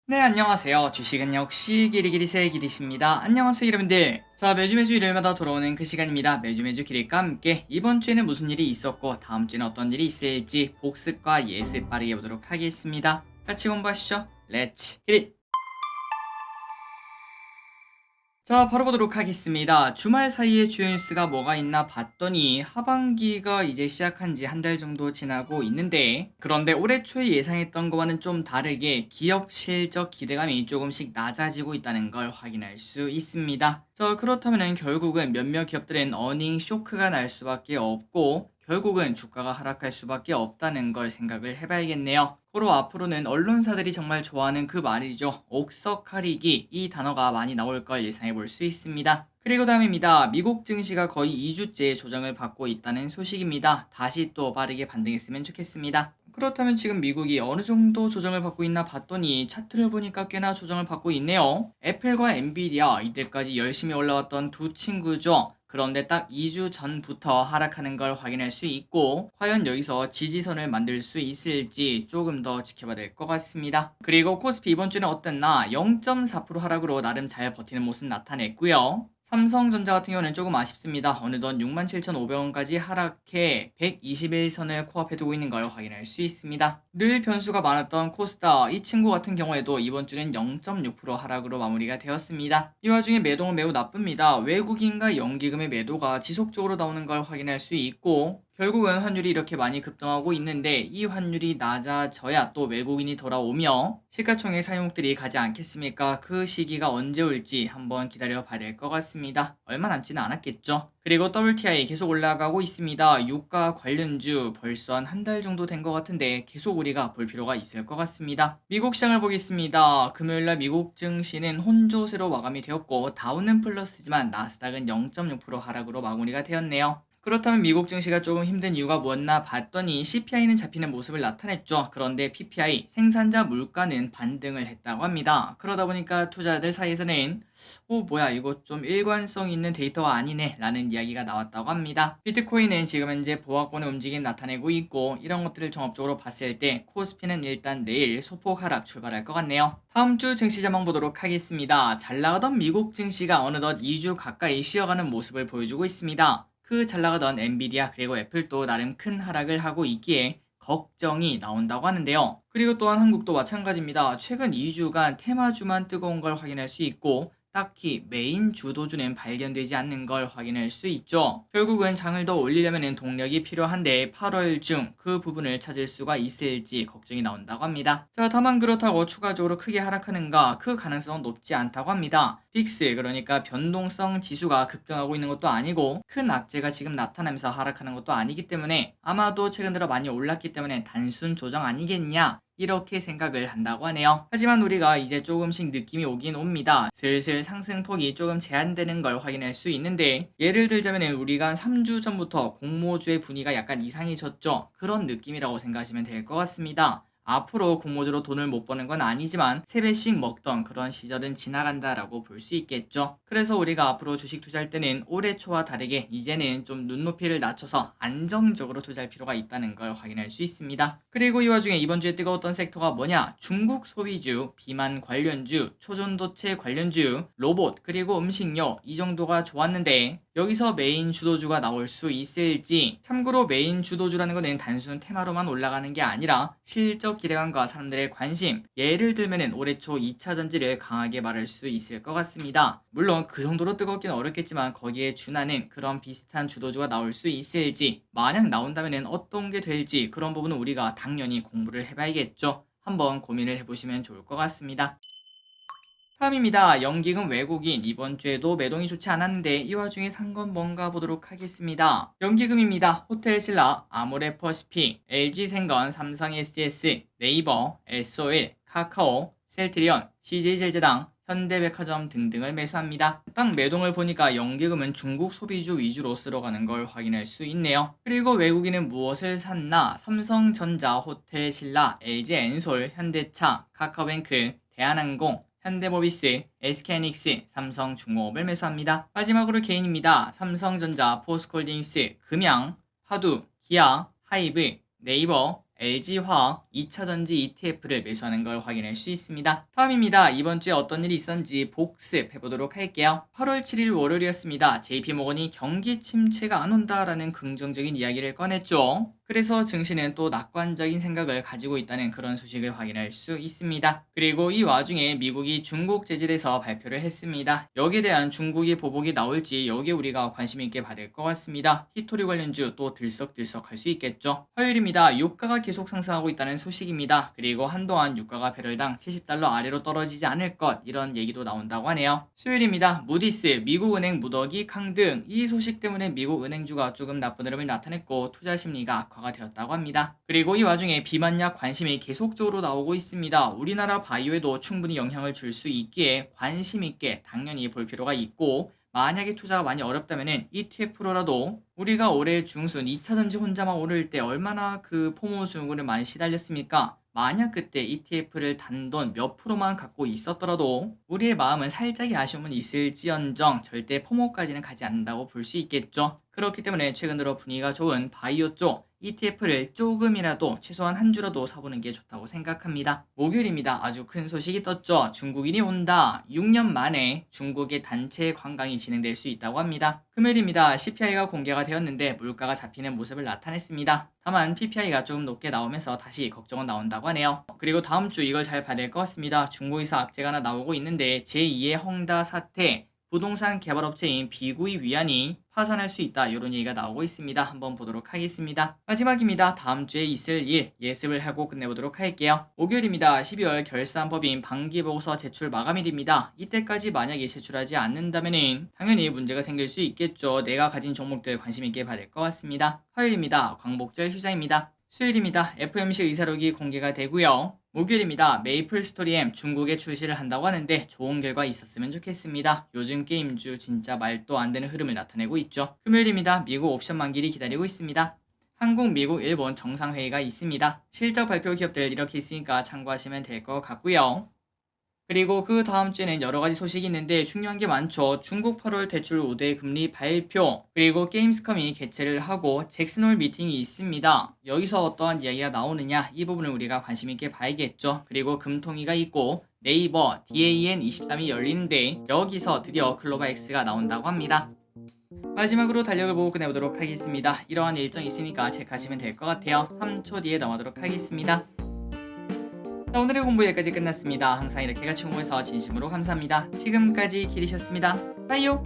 네, 안녕하세요. 주식은 역시 기리기리세 기리십니다. 안녕하세요, 여러분들. 자, 매주 일요일마다 돌아오는 그 시간입니다. 매주 기릴과 함께 이번 주에는 무슨 일이 있었고 다음 주에는 어떤 일이 있을지 복습과 예습 빠르게 보도록 하겠습니다. 같이 공부하시죠. 렛츠 기릿! 자, 바로 보도록 하겠습니다. 주말 사이에 주요 뉴스가 뭐가 있나 봤더니 하반기가 이제 시작한 지 한 달 정도 지나고 있는데, 그런데 올해 초에 예상했던 것과는 좀 다르게 기업 실적 기대감이 조금씩 낮아지고 있다는 걸 확인할 수 있습니다. 자, 그렇다면 결국은 몇몇 기업들은 어닝 쇼크가 날 수밖에 없고 결국은 주가가 하락할 수밖에 없다는 걸 생각을 해봐야겠네요. 고로 앞으로는 언론사들이 정말 좋아하는 그 말이죠. 옥석가리기, 이 단어가 많이 나올 걸 예상해 볼 수 있습니다. 그리고 다음입니다. 미국 증시가 거의 2주째 조정을 받고 있다는 소식입니다. 다시 또 빠르게 반등했으면 좋겠습니다. 그렇다면 지금 미국이 어느 정도 조정을 받고 있나 봤더니 차트를 보니까 꽤나 조정을 받고 있네요. 애플과 엔비디아, 이때까지 열심히 올라왔던 두 친구죠. 그런데 딱 2주 전부터 하락하는 걸 확인할 수 있고, 과연 여기서 지지선을 만들 수 있을지 조금 더 지켜봐야 될 것 같습니다. 그리고 코스피 이번 주는 어땠나? 0.4% 하락으로 나름 잘 버티는 모습 나타냈고요. 삼성전자 같은 경우는 조금 아쉽습니다. 어느덧 67,500원까지 하락해 121선을 코앞에 두고 있는 걸 확인할 수 있습니다. 늘 변수가 많았던 코스닥, 이 친구 같은 경우에도 이번 주는 0.6% 하락으로 마무리가 되었습니다. 이 와중에 매동은 매우 나쁩니다. 외국인과 연기금의 매도가 지속적으로 나오는 걸 확인할 수 있고, 결국은 환율이 이렇게 많이 급등하고 있는데 이 환율이 낮아져야 또 외국인이 돌아오며 시가총액 사용들이 가지 않겠습니까? 그 시기가 언제 올지 한번 기다려 봐야 될 것 같습니다. 얼마 남지는 않았겠죠. 그리고 WTI 계속 올라가고 있습니다. 유가 관련주 벌써 한 달 정도 된 것 같은데 계속 우리가 볼 필요가 있을 것 같습니다. 미국 시장을 보겠습니다. 금요일날 미국 증시는 혼조세로 마감이 되었고 다우는 플러스지만 나스닥은 0.6% 하락으로 마무리가 되었네요. 그렇다면 미국 증시가 조금 힘든 이유가 뭐였나 봤더니 CPI는 잡히는 모습을 나타냈죠. 그런데 PPI, 생산자 물가는 반등을 했다고 합니다. 그러다 보니까 투자자들 사이에서는 뭐야 이거 좀 일관성 있는 데이터가 아니네 라는 이야기가 나왔다고 합니다. 비트코인은 지금 현재 보합권의 움직임 나타내고 있고, 이런 것들을 종합적으로 봤을 때 코스피는 일단 내일 소폭 하락 출발할 것 같네요. 다음 주 증시 전망 보도록 하겠습니다. 잘 나가던 미국 증시가 어느덧 2주 가까이 쉬어가는 모습을 보여주고 있습니다. 그 잘 나가던 엔비디아 그리고 애플도 나름 큰 하락을 하고 있기에 걱정이 나온다고 하는데요. 그리고 또한 한국도 마찬가지입니다. 최근 2주간 테마주만 뜨거운 걸 확인할 수 있고 딱히 메인 주도주는 발견되지 않는 걸 확인할 수 있죠. 결국은 장을 더 올리려면 동력이 필요한데 8월 중 그 부분을 찾을 수가 있을지 걱정이 나온다고 합니다. 자, 다만 그렇다고 추가적으로 크게 하락하는가? 그 가능성은 높지 않다고 합니다. 빅스, 그러니까 변동성 지수가 급등하고 있는 것도 아니고 큰 악재가 지금 나타나면서 하락하는 것도 아니기 때문에 아마도 최근 들어 많이 올랐기 때문에 단순 조정 아니겠냐, 이렇게 생각을 한다고 하네요. 하지만 우리가 이제 조금씩 느낌이 오긴 옵니다. 슬슬 상승폭이 조금 제한되는 걸 확인할 수 있는데, 예를 들자면 우리가 3주 전부터 공모주의 분위기가 약간 이상해졌죠. 그런 느낌이라고 생각하시면 될 것 같습니다. 앞으로 공모주로 돈을 못 버는 건 아니지만 3배씩 먹던 그런 시절은 지나간다라고 볼 수 있겠죠. 그래서 우리가 앞으로 주식 투자할 때는 올해 초와 다르게 이제는 좀 눈높이를 낮춰서 안정적으로 투자할 필요가 있다는 걸 확인할 수 있습니다. 그리고 이 와중에 이번 주에 뜨거웠던 섹터가 뭐냐? 중국 소비주, 비만 관련주, 초전도체 관련주, 로봇, 그리고 음식료, 이 정도가 좋았는데 여기서 메인 주도주가 나올 수 있을지. 참고로 메인 주도주라는 것은 단순 테마로만 올라가는 게 아니라 실적 기대감과 사람들의 관심, 예를 들면 올해 초 2차 전지를 강하게 말할 수 있을 것 같습니다. 물론 그 정도로 뜨겁긴 어렵겠지만 거기에 준하는 그런 비슷한 주도주가 나올 수 있을지, 만약 나온다면 어떤 게 될지, 그런 부분은 우리가 당연히 공부를 해봐야겠죠. 한번 고민을 해보시면 좋을 것 같습니다. 다음입니다. 연기금 외국인, 이번 주에도 매동이 좋지 않았는데 이 와중에 산 건 뭔가 보도록 하겠습니다. 연기금입니다. 호텔신라, 아모레퍼시픽, LG생건, 삼성 SDS, 네이버, S-오일, 카카오, 셀트리온, CJ제일제당, 현대백화점 등등을 매수합니다. 딱 매동을 보니까 연기금은 중국 소비주 위주로 쓸어가는 걸 확인할 수 있네요. 그리고 외국인은 무엇을 샀나? 삼성전자, 호텔신라, LG엔솔, 현대차, 카카오뱅크, 대한항공, 현대모비스, SK하이닉스, 삼성중공업을 매수합니다. 마지막으로 개인입니다. 삼성전자, 포스코홀딩스, 금양, 화두, 기아, 하이브, 네이버, LG화학 2차전지 ETF를 매수하는 걸 확인할 수 있습니다. 다음입니다. 이번 주에 어떤 일이 있었는지 복습해보도록 할게요. 8월 7일 월요일이었습니다. JP모건이 경기 침체가 안 온다라는 긍정적인 이야기를 꺼냈죠. 그래서 증시는 또 낙관적인 생각을 가지고 있다는 그런 소식을 확인할 수 있습니다. 그리고 이 와중에 미국이 중국 제재에 대해서 발표를 했습니다. 여기에 대한 중국의 보복이 나올지 여기에 우리가 관심 있게 받을 것 같습니다. 히토리 관련주 또 들썩들썩 할 수 있겠죠. 화요일입니다. 유가가 계속 상승하고 있다는 소식입니다. 그리고 한동안 유가가 배럴당 70달러 아래로 떨어지지 않을 것 이런 얘기도 나온다고 하네요. 수요일입니다. 무디스, 미국은행 무더기 강등 이 소식 때문에 미국 은행주가 조금 나쁜 흐름을 나타냈고 투자 심리가 악화가 되었다고 합니다. 그리고 이 와중에 비만약 관심이 계속적으로 나오고 있습니다. 우리나라 바이오에도 충분히 영향을 줄 수 있기에 관심 있게 당연히 볼 필요가 있고 만약에 투자가 많이 어렵다면 ETF로라도 우리가 올해 중순 2차전지 혼자만 오를 때 얼마나 그 포모 증후군을 많이 시달렸습니까? 만약 그때 ETF를 단돈 몇 프로만 갖고 있었더라도 우리의 마음은 살짝의 아쉬움은 있을지언정 절대 포모까지는 가지 않는다고 볼 수 있겠죠. 그렇기 때문에 최근 들어 분위기가 좋은 바이오 쪽 ETF를 조금이라도 최소한 한 주라도 사보는 게 좋다고 생각합니다. 목요일입니다. 아주 큰 소식이 떴죠. 중국인이 온다. 6년 만에 중국의 단체 관광이 진행될 수 있다고 합니다. 금요일입니다. CPI가 공개가 되었는데 물가가 잡히는 모습을 나타냈습니다. 다만 PPI가 조금 높게 나오면서 다시 걱정은 나온다고 하네요. 그리고 다음 주 이걸 잘 봐야 될 것 같습니다. 중국에서 악재가 하나 나오고 있는데 제2의 헝다 사태 부동산 개발업체인 비구이 위안이 파산할 수 있다 이런 얘기가 나오고 있습니다. 한번 보도록 하겠습니다. 마지막입니다. 다음 주에 있을 일 예습을 하고 끝내보도록 할게요. 목요일입니다. 12월 결산법인 반기보고서 제출 마감일입니다. 이때까지 만약에 제출하지 않는다면 당연히 문제가 생길 수 있겠죠. 내가 가진 종목들 관심 있게 받을 것 같습니다. 화요일입니다. 광복절 휴장입니다. 수요일입니다. FMC 의사록이 공개가 되고요. 목요일입니다. 메이플 스토리엠 중국에 출시를 한다고 하는데 좋은 결과 있었으면 좋겠습니다. 요즘 게임주 진짜 말도 안 되는 흐름을 나타내고 있죠. 금요일입니다. 미국 옵션 만기일이 기다리고 있습니다. 한국, 미국, 일본 정상회의가 있습니다. 실적 발표 기업들 이렇게 있으니까 참고하시면 될 것 같고요. 그리고 그 다음 주에는 여러 가지 소식이 있는데 중요한 게 많죠. 중국 8월 대출 우대 금리 발표, 그리고 게임스컴이 개최를 하고 잭슨홀 미팅이 있습니다. 여기서 어떠한 이야기가 나오느냐 이 부분을 우리가 관심 있게 봐야겠죠. 그리고 금통위가 있고 네이버 DAN23이 열리는데 여기서 드디어 클로바엑스가 나온다고 합니다. 마지막으로 달력을 보고 끝내보도록 하겠습니다. 이러한 일정이 있으니까 체크하시면 될 것 같아요. 3초 뒤에 넘어가도록 하겠습니다. 자, 오늘의 공부 여기까지 끝났습니다. 항상 이렇게 같이 공부해서 진심으로 감사합니다. 지금까지 기리셨습니다. 빠이요.